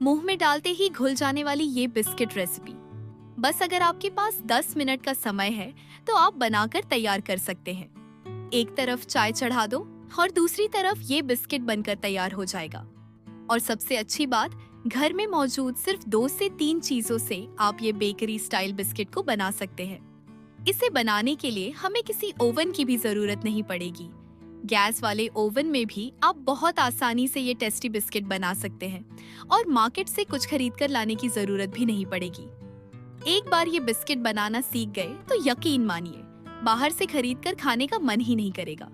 मुंह में डालते ही घुल जाने वाली ये बिस्किट रेसिपी। बस अगर आपके पास 10 मिनट का समय है तो आप बनाकर तैयार कर सकते हैं। एक तरफ चाय चढ़ा दो और दूसरी तरफ ये बिस्किट बनकर तैयार हो जाएगा। और सबसे अच्छी बात, घर में मौजूद सिर्फ 2 से 3 चीजों से आप ये बेकरी स्टाइल बिस्किट को बना सकते हैं। इसे बनाने के लिए हमें किसी ओवन की भी जरूरत नहीं पड़ेगी। गैस वाले ओवन में भी आप बहुत आसानी से ये टेस्टी बिस्किट बना सकते हैं और मार्केट से कुछ खरीद कर लाने की जरूरत भी नहीं पड़ेगी। एक बार ये बिस्किट बनाना सीख गए तो यकीन मानिए, बाहर से खरीद कर खाने का मन ही नहीं करेगा।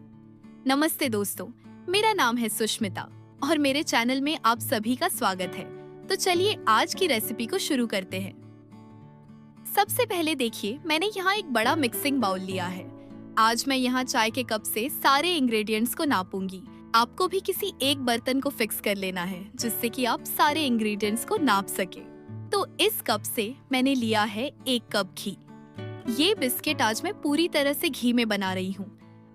नमस्ते दोस्तों, मेरा नाम है सुष्मिता और मेरे चैनल में आप सभी का स्वागत है। तो चलिए आज की रेसिपी को शुरू करते हैं। सबसे पहले देखिए, मैंने यहाँ एक बड़ा मिक्सिंग बाउल लिया है। आज मैं यहाँ चाय के कप से सारे इंग्रेडिएंट्स को नापूंगी। आपको भी किसी एक बर्तन को फिक्स कर लेना है जिससे कि आप सारे इंग्रेडिएंट्स को नाप सके। तो इस कप से मैंने लिया है 1 कप घी। ये बिस्किट आज मैं पूरी तरह से घी में बना रही हूँ।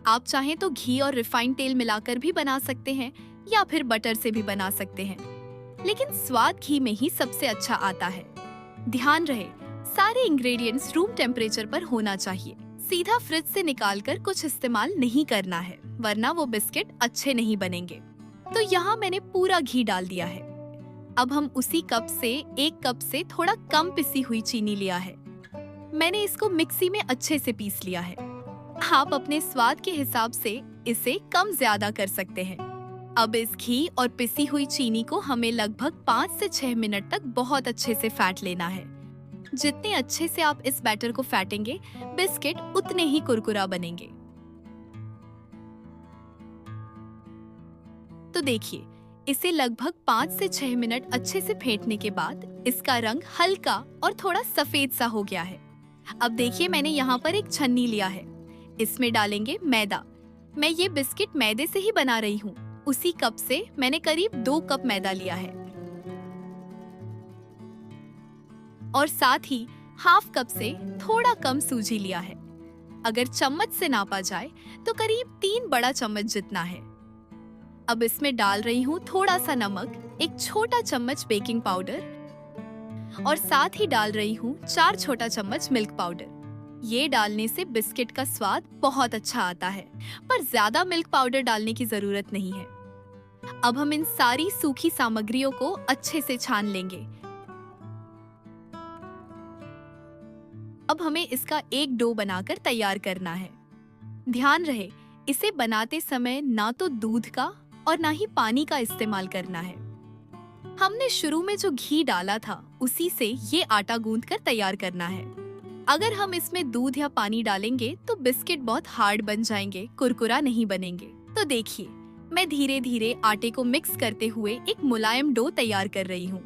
आप चाहें तो घी और रिफाइंड तेल मिलाकर भी बना सकते हैं या फिर बटर से भी बना सकते हैं, लेकिन स्वाद घी में ही सबसे अच्छा आता है। ध्यान रहे, सारे इंग्रेडिएंट्स रूम टेम्परेचर पर होना चाहिए। सीधा फ्रिज से निकालकर कुछ इस्तेमाल नहीं करना है, वरना वो बिस्किट अच्छे नहीं बनेंगे। तो यहाँ मैंने पूरा घी डाल दिया है। अब हम उसी कप से 1 कप से थोड़ा कम पिसी हुई चीनी लिया है। मैंने इसको मिक्सी में अच्छे से पीस लिया है। आप अपने स्वाद के हिसाब से इसे कम ज्यादा कर सकते हैं। अब इस घी और पिसी हुई चीनी को हमें लगभग 5 से 6 मिनट तक बहुत अच्छे से फेंट लेना है। जितने अच्छे से आप इस बैटर को फेंटेंगे, बिस्किट उतने ही कुरकुरा बनेंगे। तो देखिए, इसे लगभग 5 से 6 मिनट अच्छे से फेंटने के बाद इसका रंग हल्का और थोड़ा सफेद सा हो गया है। अब देखिए, मैंने यहाँ पर एक छन्नी लिया है। इसमें डालेंगे मैदा। मैं ये बिस्किट मैदे से ही बना रही हूँ। उसी कप से मैंने करीब 2 कप मैदा लिया है और साथ ही हाफ कप से थोड़ा कम सूजी लिया है। अगर चम्मच से नापा जाए तो करीब 3 बड़ा चम्मच जितना है। अब इसमें डाल रही हूँ थोड़ा सा नमक, 1 छोटा चम्मच बेकिंग पाउडर और साथ ही डाल रही हूँ 4 छोटा चम्मच मिल्क पाउडर। ये डालने से बिस्किट का स्वाद बहुत अच्छा आता है, पर ज्यादा मिल्क पाउडर डालने की जरूरत नहीं है। अब हम इन सारी सूखी सामग्रियों को अच्छे से छान लेंगे। अब हमें इसका एक डो बनाकर तैयार करना है। ध्यान रहे, इसे बनाते समय ना तो दूध का और ना ही पानी का इस्तेमाल करना है। हमने शुरू में जो घी डाला था उसी से ये आटा गूंथ कर तैयार करना है। अगर हम इसमें दूध या पानी डालेंगे तो बिस्किट बहुत हार्ड बन जाएंगे, कुरकुरा नहीं बनेंगे। तो देखिए, मैं धीरे धीरे आटे को मिक्स करते हुए एक मुलायम डो तैयार कर रही हूँ।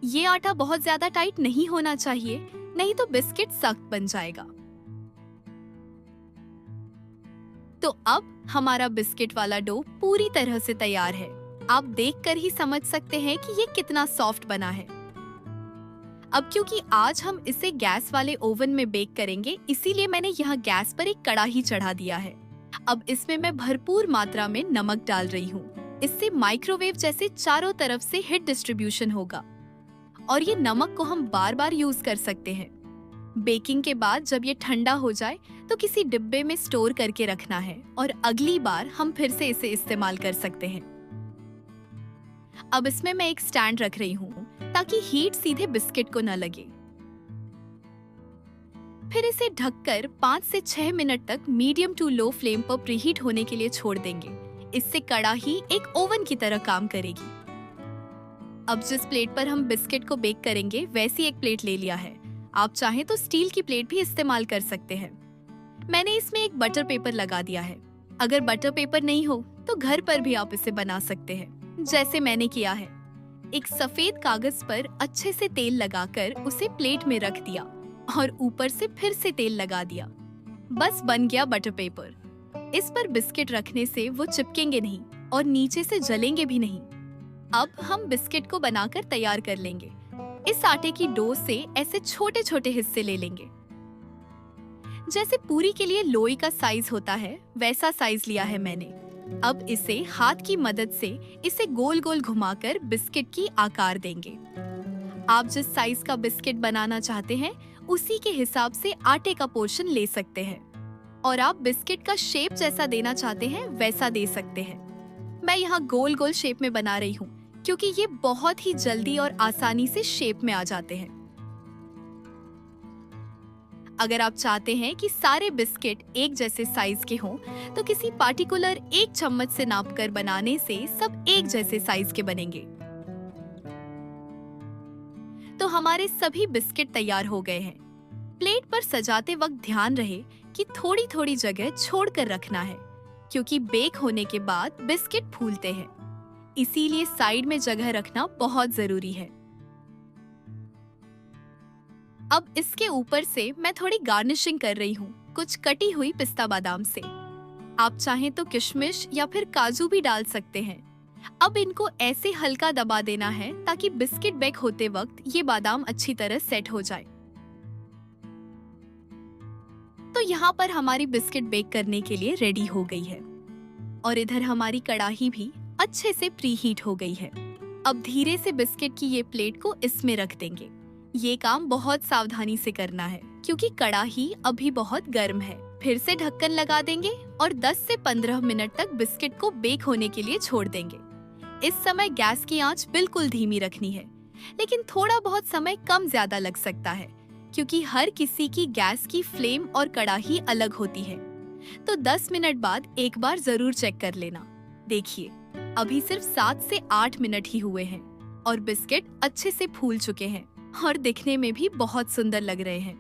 ये आटा बहुत ज्यादा टाइट नहीं होना चाहिए, नहीं तो बिस्किट सख्त बन जाएगा। तो अब हमारा बिस्किट वाला डो पूरी तरह से तैयार है। आप देखकर ही समझ सकते हैं कि ये कितना सॉफ्ट बना है। अब क्योंकि आज हम इसे गैस वाले ओवन में बेक करेंगे, इसीलिए मैंने यहाँ गैस पर एक कढ़ाई चढ़ा दिया है। अब इसमें मैं भरपूर मात्रा में नमक डाल रही हूँ। इससे माइक्रोवेव जैसे चारों तरफ से हीट डिस्ट्रीब्यूशन होगा और ये नमक को हम बार बार यूज कर सकते हैं। बेकिंग के बाद जब ये ठंडा हो जाए तो किसी डिब्बे में स्टोर करके रखना है और अगली बार हम फिर से इसे इस्तेमाल कर सकते हैं। अब इसमें मैं एक स्टैंड रख रही हूँ ताकि हीट सीधे बिस्किट को न लगे। फिर इसे ढककर 5 से 6 मिनट तक मीडियम टू लो फ्लेम पर प्रीहीट होने के लिए छोड़ देंगे। इससे कड़ाही एक ओवन की तरह काम करेगी। अब जिस प्लेट पर हम बिस्किट को बेक करेंगे वैसी एक प्लेट ले लिया है। आप चाहें तो स्टील की प्लेट भी इस्तेमाल कर सकते हैं। मैंने इसमें एक बटर पेपर लगा दिया है। अगर बटर पेपर नहीं हो तो घर पर भी आप इसे बना सकते हैं, जैसे मैंने किया है। एक सफेद कागज पर अच्छे से तेल लगाकर उसे प्लेट में रख दिया और ऊपर से फिर से तेल लगा दिया। बस बन गया बटर पेपर। इस पर बिस्किट रखने से वो चिपकेंगे नहीं और नीचे से जलेंगे भी नहीं। अब हम बिस्किट को बनाकर तैयार कर लेंगे। इस आटे की डो से ऐसे छोटे छोटे हिस्से ले लेंगे। जैसे पूरी के लिए लोई का साइज होता है, वैसा साइज लिया है मैंने। अब इसे हाथ की मदद से इसे गोल गोल घुमाकर बिस्किट की आकार देंगे। आप जिस साइज का बिस्किट बनाना चाहते हैं उसी के हिसाब से आटे का पोर्शन ले सकते हैं और आप बिस्किट का शेप जैसा देना चाहते हैं वैसा दे सकते हैं। मैं यहाँ गोल गोल शेप में बना रही हूँ क्योंकि ये बहुत ही जल्दी और आसानी से शेप में आ जाते हैं। अगर आप चाहते हैं कि सारे बिस्किट एक जैसे साइज के हों, तो किसी पार्टिकुलर एक चम्मच से नापकर बनाने से सब एक जैसे साइज के बनेंगे। तो हमारे सभी बिस्किट तैयार हो गए हैं। प्लेट पर सजाते वक्त ध्यान रहे कि थोड़ी थोड़ी जगह छोड़कर रखना है, क्योंकि बेक होने के बाद बिस्किट फूलते हैं। इसीलिए साइड में जगह रखना बहुत जरूरी है। अब इसके ऊपर से मैं थोड़ी गार्निशिंग कर रही हूँ कुछ कटी हुई पिस्ता बादाम से। आप चाहें तो किशमिश या फिर काजू भी डाल सकते हैं। अब इनको ऐसे हल्का दबा देना है ताकि बिस्किट बेक होते वक्त ये बादाम अच्छी तरह सेट हो जाए। तो यहाँ पर हमारी बिस्किट बेक करने के लिए रेडी हो गई है और इधर हमारी कढ़ाई भी अच्छे से प्री हीट हो गई है। अब धीरे से बिस्किट की ये प्लेट को इसमें रख देंगे। ये काम बहुत सावधानी से करना है क्योंकि कढ़ाई अभी बहुत गर्म है। फिर से ढक्कन लगा देंगे और 10 से 15 मिनट तक बिस्किट को बेक होने के लिए छोड़ देंगे। इस समय गैस की आंच बिल्कुल धीमी रखनी है, लेकिन थोड़ा बहुत समय कम ज्यादा लग सकता है क्योंकि हर किसी की गैस की फ्लेम और कढ़ाई अलग होती है। तो 10 मिनट बाद एक बार जरूर चेक कर लेना। देखिए, अभी सिर्फ 7 से 8 मिनट ही हुए हैं और बिस्किट अच्छे से फूल चुके हैं और दिखने में भी बहुत सुंदर लग रहे हैं।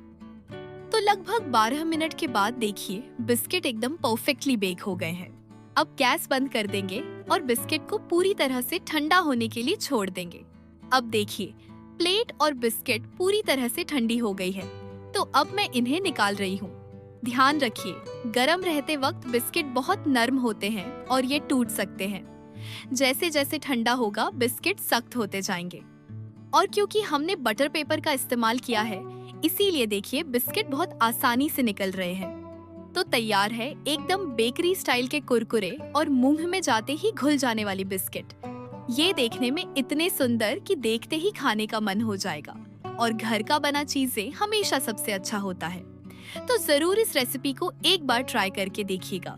तो लगभग 12 मिनट के बाद देखिए बिस्किट एकदम परफेक्टली बेक हो गए हैं। अब गैस बंद कर देंगे और बिस्किट को पूरी तरह से ठंडा होने के लिए छोड़ देंगे। अब देखिए प्लेट और बिस्किट पूरी तरह से ठंडी हो गई है। तो अब मैं इन्हें निकाल रही हूँ। ध्यान रखिए, गर्म रहते वक्त बिस्किट बहुत नरम होते हैं और ये टूट सकते हैं। जैसे जैसे ठंडा होगा बिस्किट सख्त होते जाएंगे। और क्योंकि हमने बटर पेपर का इस्तेमाल किया है, इसीलिए देखिए बिस्किट बहुत आसानी से निकल रहे हैं। तो तैयार है एकदम बेकरी स्टाइल के कुरकुरे और मुंह में जाते ही घुल जाने वाली बिस्किट। ये देखने में इतने सुंदर कि देखते ही खाने का मन हो जाएगा और घर का बना चीजें हमेशा सबसे अच्छा होता है। तो जरूर इस रेसिपी को एक बार ट्राई करके देखिएगा।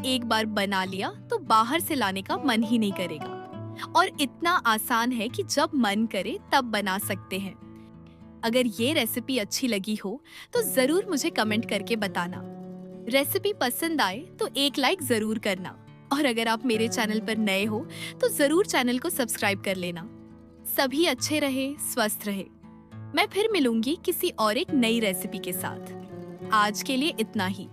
एक बार बना लिया तो बाहर से लाने का मन ही नहीं करेगा और इतना आसान है कि जब मन करे तब बना सकते हैं। अगर ये रेसिपी अच्छी लगी हो तो जरूर मुझे कमेंट करके बताना। रेसिपी पसंद आए तो एक लाइक जरूर करना और अगर आप मेरे चैनल पर नए हो तो जरूर चैनल को सब्सक्राइब कर लेना। सभी अच्छे रहे, स्वस्थ रहे। मैं फिर मिलूंगी किसी और एक नई रेसिपी के साथ। आज के लिए इतना ही।